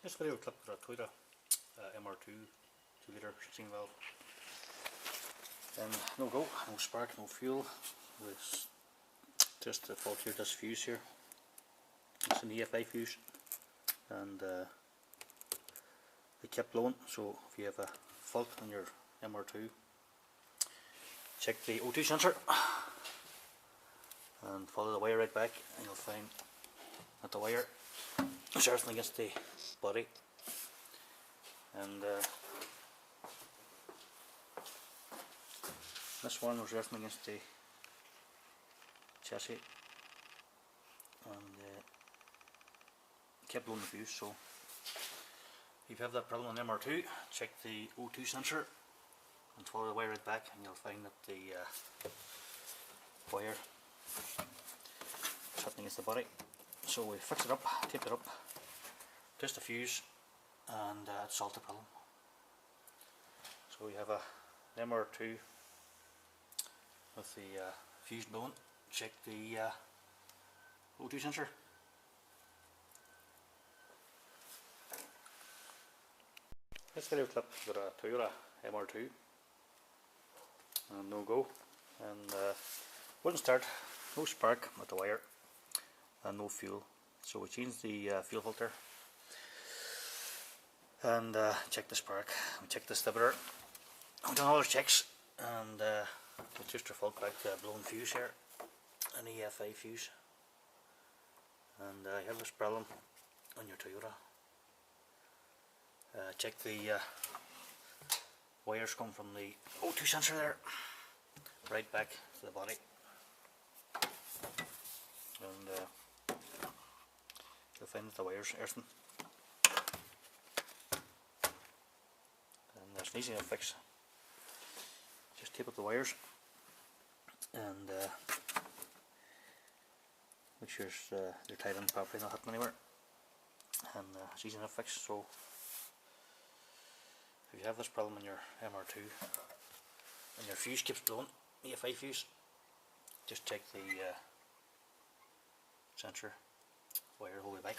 This video clip with a Toyota MR2 2-litre 16 valve. No go, no spark, no fuel. It's just the fault here, this fuse here. It's an EFI fuse, and it kept blowing. So if you have a fault on your MR2, check the O2 sensor and follow the wire right back, and you'll find that the wire is earthing against the body, and this one was earthing against the chassis, and kept blowing the fuse. So if you have that problem on MR2, check the O2 sensor and follow the wire right back, and you'll find that the wire is happening against the body. So we fix it up, tape it up, twist the fuse, and solve the problem. So we have a MR2 with the fuse blown. Check the O2 sensor. This video clip with a Toyota MR2 and no go, and wouldn't start, no spark with the wire, and no fuel. So we changed the fuel filter and checked the spark, we checked the distributor, we've done all our checks, and we just default back to a blown fuse here, an EFI fuse, and you have this problem on your Toyota. Check the wires come from the O2 sensor there right back to the body, and you'll find that the wires earthing, and that's an easy enough fix. Just tape up the wires and make sure they're tied in properly, not happening anywhere, and it's easy enough fix. So if you have this problem in your MR2 and your fuse keeps blowing, EFI fuse, just check the sensor wire all the way back.